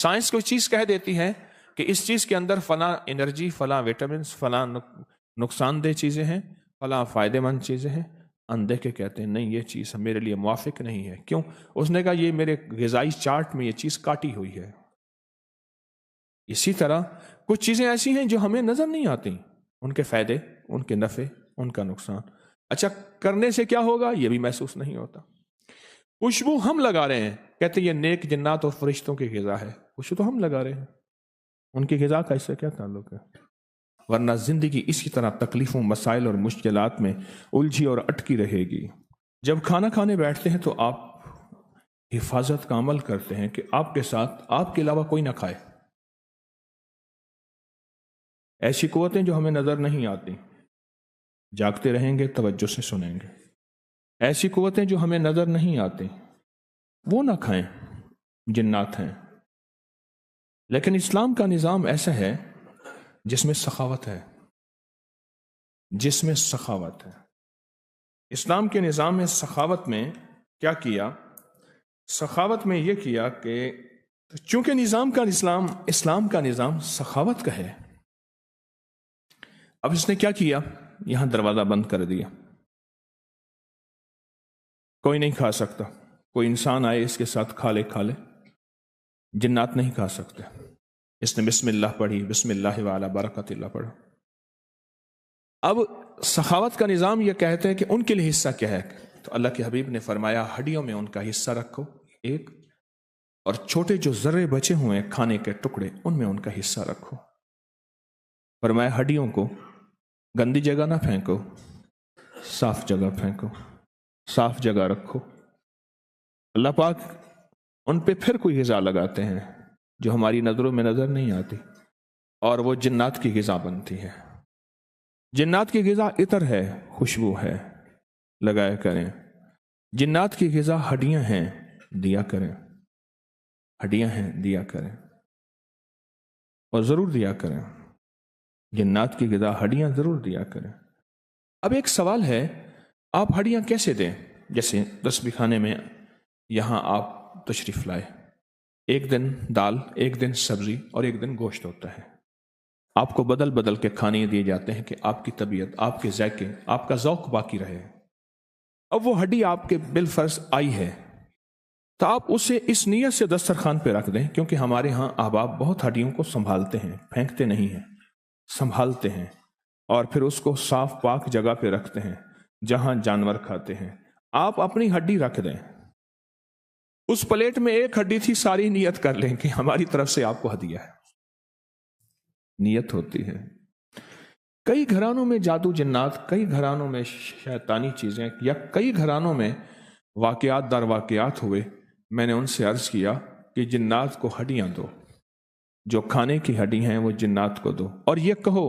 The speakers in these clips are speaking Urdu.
سائنس کوئی چیز کہہ دیتی ہے کہ اس چیز کے اندر فلاں انرجی، فلاں وٹامنس، فلاں نقصان دہ چیزیں ہیں، فلاں فائدہ مند چیزیں ہیں، اندیکھے کہتے ہیں نہیں یہ چیز میرے لیے موافق نہیں ہے. کیوں؟ اس نے کہا یہ میرے غذائی چارٹ میں یہ چیز کاٹی ہوئی ہے. اسی طرح کچھ چیزیں ایسی ہیں جو ہمیں نظر نہیں آتی، ان کے فائدے، ان کے نفع، ان کا نقصان. اچھا کرنے سے کیا ہوگا یہ بھی محسوس نہیں ہوتا. خوشبو ہم لگا رہے ہیں، کہتے ہیں یہ نیک جنات اور فرشتوں کی غذا ہے. خوشبو تو ہم لگا رہے ہیں، ان کی غذا کا اس سے کیا تعلق ہے؟ ورنہ زندگی اسی طرح تکلیفوں، مسائل اور مشکلات میں الجھی اور اٹکی رہے گی. جب کھانا کھانے بیٹھتے ہیں تو آپ حفاظت کا عمل کرتے ہیں کہ آپ کے ساتھ آپ کے علاوہ کوئی نہ کھائے. ایسی قوتیں جو ہمیں نظر نہیں آتی، جاگتے رہیں گے توجہ سے سنیں گے. ایسی قوتیں جو ہمیں نظر نہیں آتی وہ نہ کھائیں، جنات ہیں. لیکن اسلام کا نظام ایسا ہے جس میں سخاوت ہے، جس میں سخاوت ہے. اسلام کے نظام میں سخاوت میں کیا کیا؟ سخاوت میں یہ کیا کہ چونکہ اسلام کا نظام سخاوت کا ہے، اب اس نے کیا کیا؟ یہاں دروازہ بند کر دیا. کوئی نہیں کھا سکتا، کوئی انسان آئے اس کے ساتھ کھا لے. جنات نہیں کھا سکتے. اس نے بسم اللہ پڑھی، بسم اللہ وعلی برکت اللہ پڑھا. اب سخاوت کا نظام یہ کہتے ہیں کہ ان کے لیے حصہ کیا ہے؟ تو اللہ کے حبیب نے فرمایا ہڈیوں میں ان کا حصہ رکھو ایک، اور چھوٹے جو ذرے بچے ہوئے کھانے کے ٹکڑے ان میں ان کا حصہ رکھو. فرمایا ہڈیوں کو گندی جگہ نہ پھینکو، صاف جگہ پھینکو، صاف جگہ رکھو. اللہ پاک ان پہ پھر کوئی غذا لگاتے ہیں جو ہماری نظروں میں نظر نہیں آتی، اور وہ جنات کی غذا بنتی ہے. جنات کی غذا عطر ہے، خوشبو ہے، لگایا کریں. جنات کی غذا ہڈیاں ہیں، دیا کریں. ہڈیاں ہیں، دیا کریں، اور ضرور دیا کریں. جنات کی غذا ہڈیاں ضرور دیا کریں. اب ایک سوال ہے، آپ ہڈیاں کیسے دیں؟ جیسے تسبیح خانے میں یہاں آپ تشریف لائے، ایک دن دال، ایک دن سبزی اور ایک دن گوشت ہوتا ہے. آپ کو بدل بدل کے کھانے دیے جاتے ہیں کہ آپ کی طبیعت، آپ کے ذائقے، آپ کا ذوق باقی رہے. اب وہ ہڈی آپ کے بالفرض آئی ہے تو آپ اسے اس نیت سے دسترخوان پہ رکھ دیں، کیونکہ ہمارے ہاں احباب بہت ہڈیوں کو سنبھالتے ہیں، پھینکتے نہیں ہیں، سنبھالتے ہیں، اور پھر اس کو صاف پاک جگہ پہ رکھتے ہیں جہاں جانور کھاتے ہیں. آپ اپنی ہڈی رکھ دیں، اس پلیٹ میں ایک ہڈی تھی، ساری نیت کر لیں کہ ہماری طرف سے آپ کو ہدیہ ہے. نیت ہوتی ہے. کئی گھرانوں میں جادو جنات، کئی گھرانوں میں شیطانی چیزیں، یا کئی گھرانوں میں واقعات در واقعات ہوئے. میں نے ان سے عرض کیا کہ جنات کو ہڈیاں دو، جو کھانے کی ہڈی ہیں وہ جنات کو دو، اور یہ کہو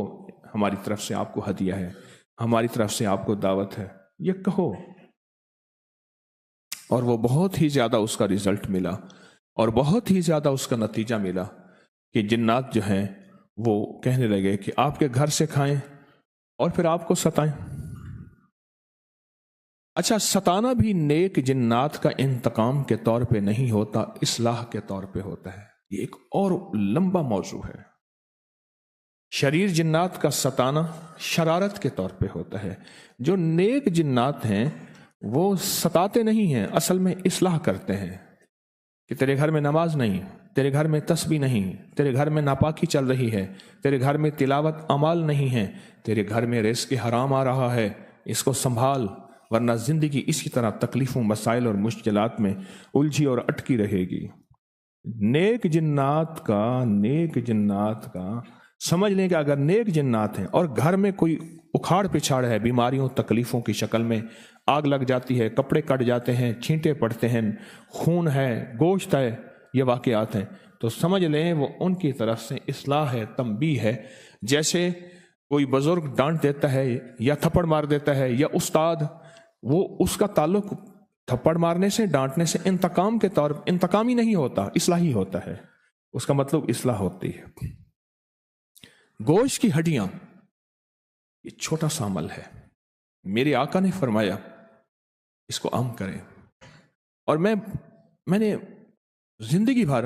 ہماری طرف سے آپ کو ہدیہ ہے، ہماری طرف سے آپ کو دعوت ہے. یہ کہو. اور وہ بہت ہی زیادہ اس کا رزلٹ ملا، اور بہت ہی زیادہ اس کا نتیجہ ملا کہ جنات جو ہیں وہ کہنے لگے کہ آپ کے گھر سے کھائیں اور پھر آپ کو ستائیں. اچھا، ستانا بھی نیک جنات کا انتقام کے طور پہ نہیں ہوتا، اصلاح کے طور پہ ہوتا ہے. یہ ایک اور لمبا موضوع ہے. شریر جنات کا ستانا شرارت کے طور پہ ہوتا ہے. جو نیک جنات ہیں وہ ستاتے نہیں ہیں، اصل میں اصلاح کرتے ہیں کہ تیرے گھر میں نماز نہیں، تیرے گھر میں تسبیح نہیں، تیرے گھر میں ناپاکی چل رہی ہے، تیرے گھر میں تلاوت اعمال نہیں ہے، تیرے گھر میں رزق حرام آ رہا ہے، اس کو سنبھال، ورنہ زندگی اسی طرح تکلیفوں، مسائل اور مشکلات میں الجھی اور اٹکی رہے گی. نیک جنات کا سمجھ لیں کہ اگر نیک جنات ہیں اور گھر میں کوئی اکھاڑ پچھاڑ ہے، بیماریوں تکلیفوں کی شکل میں، آگ لگ جاتی ہے، کپڑے کٹ جاتے ہیں، چھینٹے پڑتے ہیں، خون ہے، گوشت ہے، یہ واقعات ہیں، تو سمجھ لیں وہ ان کی طرف سے اصلاح ہے، تنبیہ ہے. جیسے کوئی بزرگ ڈانٹ دیتا ہے یا تھپڑ مار دیتا ہے یا استاد، وہ اس کا تعلق تھپڑ مارنے سے، ڈانٹنے سے انتقام کے طور انتقامی نہیں ہوتا، اصلاحی ہوتا ہے. اس کا مطلب اصلاح ہوتی ہے. گوشت کی ہڈیاں یہ چھوٹا سا عمل ہے. میرے آقا نے فرمایا اس کو عام کریں، اور میں نے زندگی بھر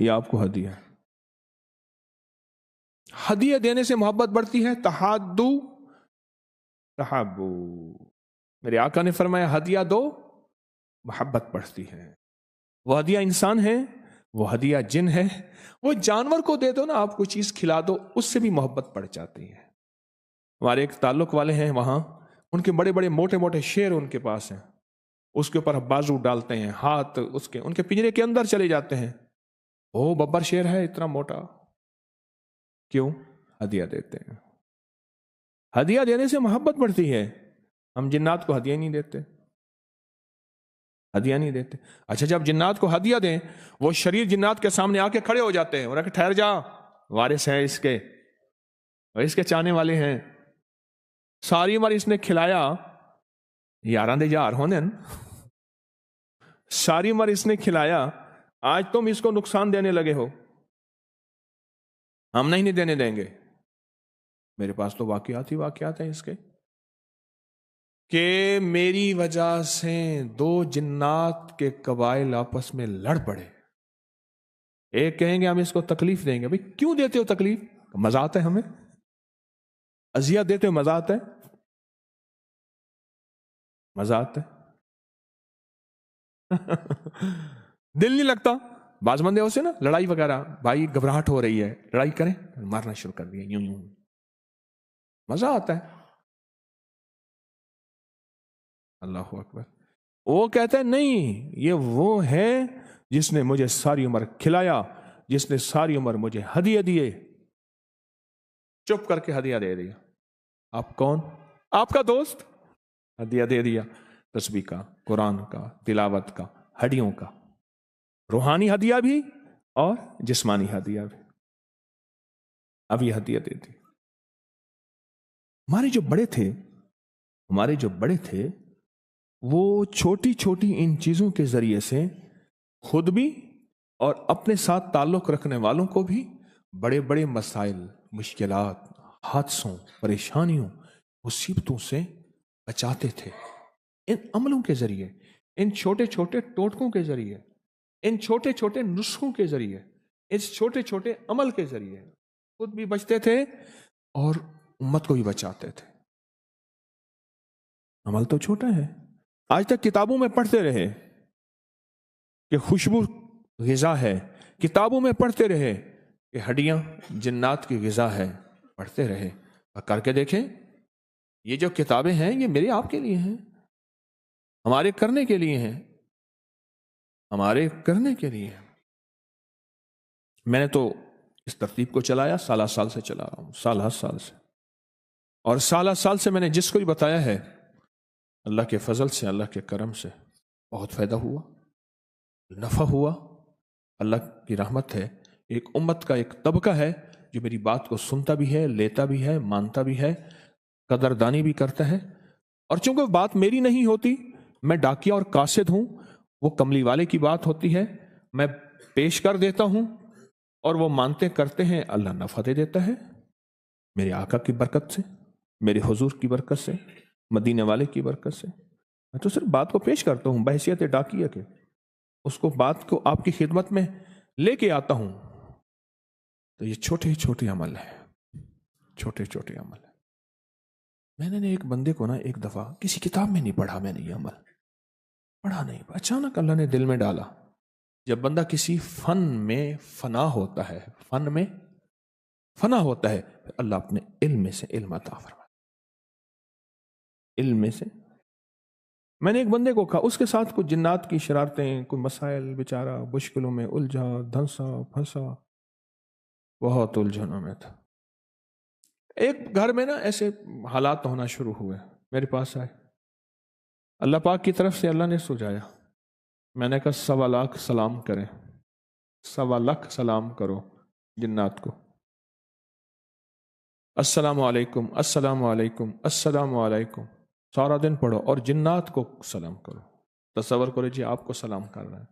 یہ آپ کو ہدیہ ہے. ہدیہ دینے سے محبت بڑھتی ہے. تحادو تحابو. میرے آقا نے فرمایا ہدیہ دو محبت بڑھتی ہے. وہ ہدیہ انسان ہے, وہ ہدیہ جن ہے. وہ جانور کو دے دو نا, آپ کو چیز کھلا دو, اس سے بھی محبت بڑھ جاتی ہے. ہمارے ایک تعلق والے ہیں وہاں, ان کے بڑے بڑے موٹے موٹے شیر ان کے پاس ہیں. اس کے اوپر بازو ڈالتے ہیں, ہاتھ ان کے پنجرے کے اندر چلے جاتے ہیں. وہ ببر شیر ہے اتنا موٹا. کیوں؟ ہدیہ دیتے ہیں. ہدیہ دینے سے محبت بڑھتی ہے. ہم جنات کو ہدیہ نہیں دیتے, ہدیہ نہیں دیتے. اچھا جب جنات کو ہدیہ دیں, وہ شریر جنات کے سامنے آ کے کھڑے ہو جاتے ہیں, انہوں نے کہا ٹھہر جا, وارث ہے اس کے, اور اس کے چاہنے والے ہیں. ساری عمر اس نے کھلایا, یاراں دے یار ہونے, ساری عمر اس نے کھلایا, آج تم اس کو نقصان دینے لگے ہو, ہم نہیں دینے دیں گے. میرے پاس تو واقعات ہی واقعات ہیں اس کے, کہ میری وجہ سے 2 جنات کے قبائل آپس میں لڑ پڑے. ایک کہیں گے ہم اس کو تکلیف دیں گے. بھئی کیوں دیتے ہو تکلیف؟ مزہ آتا ہے ہمیں, اذیت دیتے ہو مزہ آتا ہے, مزہ آتا ہے. دل نہیں لگتا. بعض بندے ہوتے نا لڑائی وغیرہ, بھائی گھبراہٹ ہو رہی ہے, لڑائی کریں, مارنا شروع کر دیا, یوں یوں, مزہ آتا ہے. اللہ اکبر. وہ کہتا ہے نہیں, یہ وہ ہے جس نے مجھے ساری عمر کھلایا, جس نے ساری عمر مجھے ہدیہ دیے. چپ کر کے ہدیہ دے دیا. آپ کون؟ آپ کا دوست. ہدیہ دے دیا, تسبیح کا, قرآن کا, تلاوت کا, ہڈیوں کا, روحانی ہدیہ بھی اور جسمانی ہدیہ بھی. اب یہ ہدیہ دے دی. ہمارے جو بڑے تھے وہ چھوٹی چھوٹی ان چیزوں کے ذریعے سے خود بھی اور اپنے ساتھ تعلق رکھنے والوں کو بھی بڑے بڑے مسائل, مشکلات, حادثوں, پریشانیوں, مصیبتوں سے بچاتے تھے. ان عملوں کے ذریعے, ان چھوٹے چھوٹے ٹوٹکوں کے ذریعے, ان چھوٹے چھوٹے نسخوں کے ذریعے, اس چھوٹے چھوٹے عمل کے ذریعے خود بھی بچتے تھے اور امت کو بھی بچاتے تھے. عمل تو چھوٹا ہے. آج تک کتابوں میں پڑھتے رہے کہ خوشبو غذا ہے, کتابوں میں پڑھتے رہے کہ ہڈیاں جنات کی غذا ہے, پڑھتے رہے. اور کر کے دیکھیں, یہ جو کتابیں ہیں یہ میرے آپ کے لیے ہیں, ہمارے کرنے کے لیے ہیں, ہمارے کرنے کے لیے ہیں. میں نے تو اس ترتیب کو چلایا, سالہ سال سے چلا رہا ہوں, سالہ سال سے. اور سالہ سال سے میں نے جس کو بھی بتایا ہے, اللہ کے فضل سے, اللہ کے کرم سے بہت فائدہ ہوا, نفع ہوا. اللہ کی رحمت ہے. ایک امت کا ایک طبقہ ہے جو میری بات کو سنتا بھی ہے, لیتا بھی ہے, مانتا بھی ہے, قدردانی بھی کرتا ہے. اور چونکہ بات میری نہیں ہوتی, میں ڈاکیا اور قاصد ہوں, وہ کملی والے کی بات ہوتی ہے, میں پیش کر دیتا ہوں اور وہ مانتے کرتے ہیں. اللہ نفع دے دیتا ہے میرے آقا کی برکت سے, میرے حضور کی برکت سے, مدینے والے کی برکت سے. میں تو صرف بات کو پیش کرتا ہوں بحیثیت ڈاکیہ کے, اس کو بات کو آپ کی خدمت میں لے کے آتا ہوں. تو یہ چھوٹے چھوٹے عمل ہیں, چھوٹے چھوٹے عمل ہیں. میں نے ایک بندے کو ایک دفعہ کسی کتاب میں نہیں پڑھا, میں نے یہ عمل پڑھا نہیں, اچانک اللہ نے دل میں ڈالا. جب بندہ کسی فن میں فنا ہوتا ہے, فن میں فنا ہوتا ہے, اللہ اپنے علم میں سے علم عطا فرماتا. علم میں سے میں نے ایک بندے کو کہا, اس کے ساتھ کچھ جنات کی شرارتیں, کوئی مسائل, بیچارہ مشکلوں میں الجھا, دھنسا پھنسا, بہت الجھنوں میں تھا. ایک گھر میں ایسے حالات ہونا شروع ہوئے, میرے پاس آئے, اللہ پاک کی طرف سے اللہ نے سجایا. میں نے کہا 1.25 لاکھ سلام کریں, 1.25 لاکھ سلام کرو جنات کو, السلام علیکم, السلام علیکم, السلام علیکم, سارا دن پڑھو اور جنات کو سلام کرو. تصور کرو جی آپ کو سلام کر رہا ہے.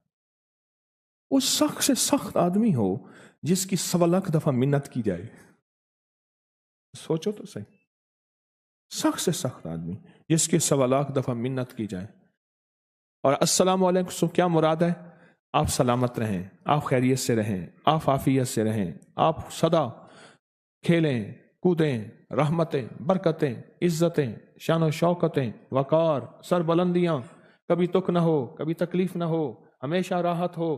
وہ سخت سے سخت آدمی ہو جس کی 1.25 لاکھ دفعہ منت کی جائے, سوچو تو صحیح. سخت سے سخت آدمی جس کی 1.25 لاکھ دفعہ منت کی جائے. اور السلام علیکم کیا مراد ہے؟ آپ سلامت رہیں، آپ خیریت سے رہیں، آپ عافیت سے رہیں، آپ سدا کھیلیں کودیں، رحمتیں، برکتیں، عزتیں، شان و شوکتیں، وقار، سر بلندیاں، کبھی تک نہ ہو، کبھی تکلیف نہ ہو، ہمیشہ راحت ہو،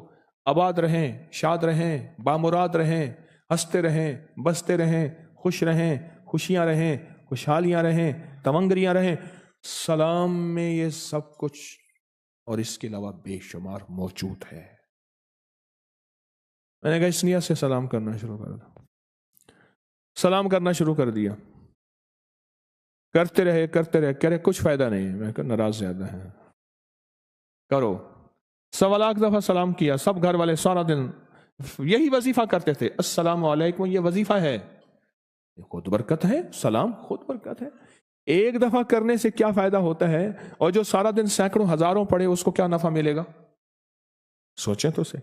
آباد رہیں، شاد رہیں، بامراد رہیں، ہنستے رہیں، بستے رہیں، خوش رہیں، خوشیاں رہیں، خوشحالیاں رہیں، تمنگریاں رہیں۔ سلام میں یہ سب کچھ اور اس کے علاوہ بے شمار موجود ہے۔ میں نے کہا اس نیت سے سلام کرنا شروع کر دیا، سلام کرنا شروع کر دیا، کرتے رہے کہہ رہے کچھ فائدہ نہیں ہے۔ میں کہا ناراض زیادہ ہیں، کرو۔ 1.25 دفعہ سلام کیا، سب گھر والے سارا دن یہی وظیفہ کرتے تھے، السلام علیکم، یہ وظیفہ ہے، خود برکت ہے، سلام خود برکت ہے۔ ایک دفعہ کرنے سے کیا فائدہ ہوتا ہے، اور جو سارا دن سینکڑوں ہزاروں پڑھے اس کو کیا نفع ملے گا؟ سوچیں تو سے۔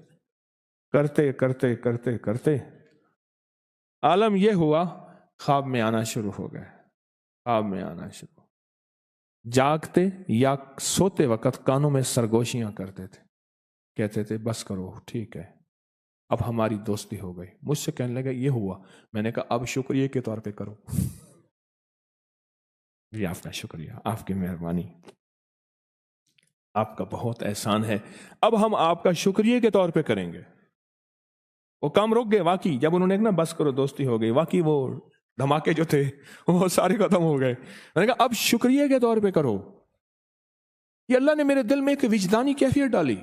کرتے کرتے کرتے کرتے عالم یہ ہوا، خواب میں آنا شروع ہو گئے، خواب میں آنا شروع، جاگتے یا سوتے وقت کانوں میں سرگوشیاں کرتے تھے، کہتے تھے بس کرو ٹھیک ہے، اب ہماری دوستی ہو گئی۔ مجھ سے کہنے لگا یہ ہوا، میں نے کہا اب شکریہ کے طور پہ کرو۔ جی آپ کا شکریہ، آپ کی مہربانی، آپ کا بہت احسان ہے، اب ہم آپ کا شکریہ کے طور پہ کریں گے۔ وہ کام رک گئے واقعی، جب انہوں نے کہا بس کرو دوستی ہو گئی، واقعی وہ دھماکے جو تھے وہ سارے ختم ہو گئے۔ میں نے کہا اب شکریہ کے طور پہ کرو، یہ اللہ نے میرے دل میں ایک وجدانی کیفیت ڈالی۔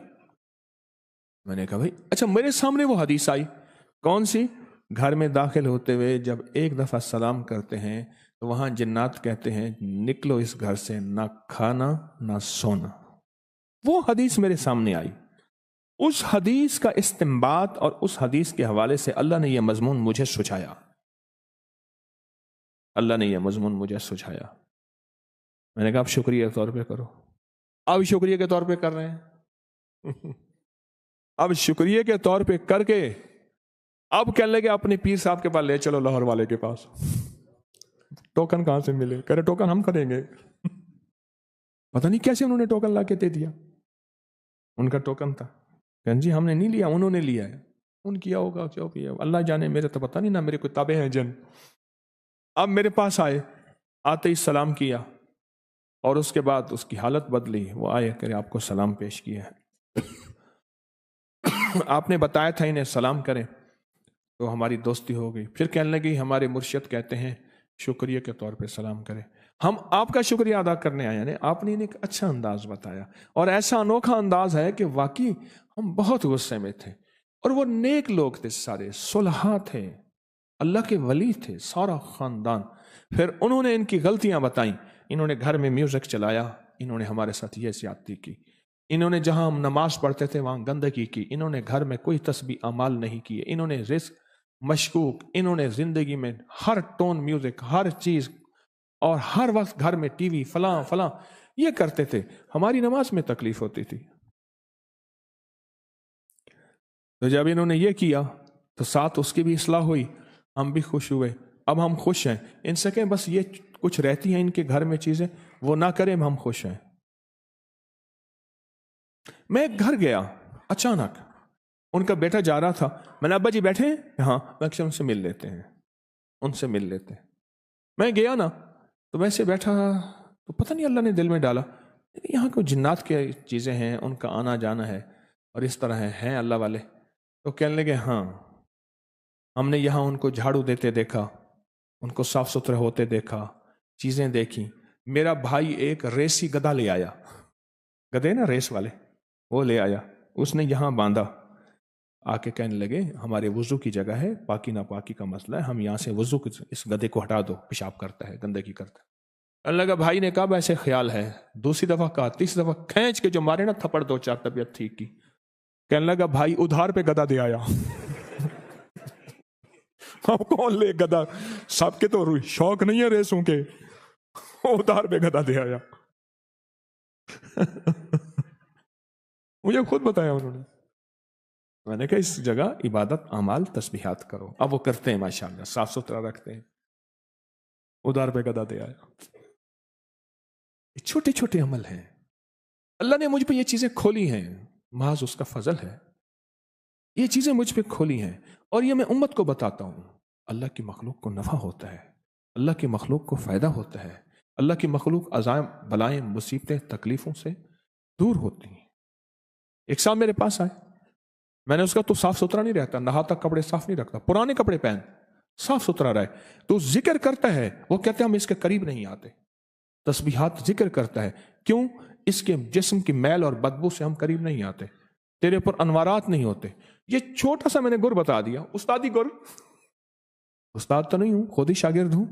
میں نے کہا بھائی اچھا، میرے سامنے وہ حدیث آئی، کون سی؟ گھر میں داخل ہوتے ہوئے جب ایک دفعہ سلام کرتے ہیں تو وہاں جنات کہتے ہیں نکلو اس گھر سے، نہ کھانا نہ سونا۔ وہ حدیث میرے سامنے آئی، اس حدیث کا استنباط اور اس حدیث کے حوالے سے اللہ نے یہ مضمون مجھے سجھایا، اللہ نے یہ مضمون مجھے سجھایا۔ میں نے کہا اب شکریہ کے طور پہ کرو، اب شکریہ کے طور پہ کر رہے ہیں۔ اب شکریہ کے طور پہ کر کے اب کہنے لگے اپنے پیر صاحب کے پاس لے چلو، لاہور والے کے پاس۔ ٹوکن کہاں سے ملے؟ کہہ رہے ٹوکن ہم کریں گے۔ پتہ نہیں کیسے انہوں نے ٹوکن لا کے دے دیا، ان کا ٹوکن تھا۔ کہ جی ہم نے نہیں لیا، انہوں نے لیا ہے، ان کیا ہوگا کیا کیا، اللہ جانے، میرے تو پتہ نہیں، نہ میرے کوئی تابع ہیں جن۔ اب میرے پاس آئے، آتے ہی سلام کیا، اور اس کے بعد اس کی حالت بدلی۔ وہ آئے کہ آپ کو سلام پیش کیا ہے، آپ نے بتایا تھا انہیں سلام کریں، تو ہماری دوستی ہو گئی۔ پھر کہنے لگی ہمارے مرشد کہتے ہیں شکریہ کے طور پہ سلام کریں، ہم آپ کا شکریہ ادا کرنے آئے۔ یعنی آپ نے انہیں ایک اچھا انداز بتایا، اور ایسا انوکھا انداز ہے کہ واقعی ہم بہت غصے میں تھے، اور وہ نیک لوگ تھے، سارے صلحاء تھے، اللہ کے ولی تھے، سارا خاندان۔ پھر انہوں نے ان کی غلطیاں بتائیں، انہوں نے گھر میں میوزک چلایا، انہوں نے ہمارے ساتھ یہ زیادتی کی، انہوں نے جہاں ہم نماز پڑھتے تھے وہاں گندگی کی، انہوں نے گھر میں کوئی تسبیح اعمال نہیں کیے، انہوں نے رزق مشکوک، انہوں نے زندگی میں ہر ٹون میوزک، ہر چیز، اور ہر وقت گھر میں ٹی وی فلاں فلاں یہ کرتے تھے، ہماری نماز میں تکلیف ہوتی تھی۔ تو جب انہوں نے یہ کیا تو ساتھ اس کی بھی اصلاح ہوئی، ہم بھی خوش ہوئے۔ اب ہم خوش ہیں، ان سے کہیں بس یہ کچھ رہتی ہیں ان کے گھر میں چیزیں وہ نہ کریں، ہم خوش ہیں۔ میں ایک گھر گیا، اچانک ان کا بیٹا جا رہا تھا، میں نے ابا جی بیٹھے ہیں؟ ہاں، میں ان سے مل لیتے ہیں، ان سے مل لیتے ہیں۔ میں گیا نا تو ویسے بیٹھا تو پتہ نہیں اللہ نے دل میں ڈالا یہاں کوئی جنات کی چیزیں ہیں، ان کا آنا جانا ہے اور اس طرح ہیں اللہ والے۔ تو کہنے لگے ہاں، ہم نے یہاں ان کو جھاڑو دیتے دیکھا، ان کو صاف ستھرے ہوتے دیکھا، چیزیں دیکھی۔ میرا بھائی ایک ریسی گدھا لے آیا، گدھے نا ریس والے، وہ لے آیا، اس نے یہاں باندھا۔ آ کے کہنے لگے ہمارے وضو کی جگہ ہے، پاکی ناپاکی کا مسئلہ ہے، ہم یہاں سے وضو اس گدھے کو ہٹا دو، پیشاب کرتا ہے، گندگی کرتا ہے۔ اللہ کا بھائی نے کہا ایسے خیال ہے، دوسری دفعہ کہا، تیسری دفعہ کھینچ کے جو مارے نا تھپڑ، 2-4 طبیعت ٹھیک کی۔ کہنے لگا بھائی ادھار پہ گدھا دے آیا۔ ہم کون لے گدھا، سب کے تو شوق نہیں ہے ریسوں کے، ادھار پہ گدھا دے آیا۔ مجھے خود بتایا انہوں نے، میں نے کہا اس جگہ عبادت اعمال تسبیحات کرو۔ اب وہ کرتے ہیں ماشاءاللہ، صاف ستھرا رکھتے ہیں، ادھار پہ گدھا دے آیا۔ چھوٹے چھوٹے عمل ہیں، اللہ نے مجھ پہ یہ چیزیں کھولی ہیں، محض اس کا فضل ہے۔ یہ چیزیں مجھ پہ کھولی ہیں اور یہ میں امت کو بتاتا ہوں. اللہ کی مخلوق کو نفع ہوتا ہے، اللہ کی مخلوق کو فائدہ ہوتا ہے، اللہ کی مخلوق عزائم بلائیں مصیبتیں تکلیفوں سے دور ہوتی ہیں. ایک صاحب میرے پاس آئے، میں نے اس کا تو صاف ستھرا نہیں رہتا، نہاتا کپڑے صاف نہیں رکھتا، پرانے کپڑے پہن، صاف ستھرا رہے. تو ذکر کرتا ہے، وہ کہتے ہیں ہم اس کے قریب نہیں آتے. تسبیحات ذکر کرتا ہے، کیوں؟ اس کے جسم کی میل اور بدبو سے ہم قریب نہیں آتے، تیرے پر انوارات نہیں ہوتے. یہ چھوٹا سا میں نے گر بتا دیا، استادی گر، استاد تو نہیں ہوں، خود ہی شاگرد ہوں.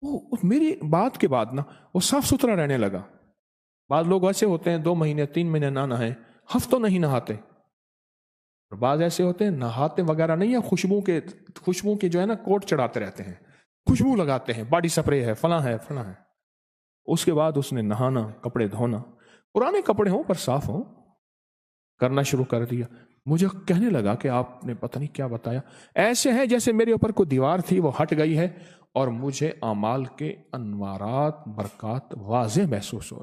وہ میری بات کے بعد نا وہ صاف ستھرا رہنے لگا. بعض لوگ ایسے ہوتے ہیں 2 مہینے 3 مہینے نہ نہائیں، ہفتوں نہیں نہاتے. اور بعض ایسے ہوتے ہیں نہاتے وغیرہ نہیں ہے، خوشبو کے جو ہے نا کوٹ چڑھاتے رہتے ہیں، خوشبو لگاتے ہیں، باڈی سپرے ہے، فلاں ہے فلاں ہے. اس کے بعد اس نے نہانا، کپڑے دھونا، پرانے کپڑے ہوں پر صاف ہوں، کرنا شروع کر دیا. مجھے کہنے لگا کہ آپ نے پتہ نہیں کیا بتایا، ایسے ہے جیسے میرے اوپر کوئی دیوار تھی وہ ہٹ گئی ہے اور مجھے اعمال کے انوارات برکات واضح محسوس ہو.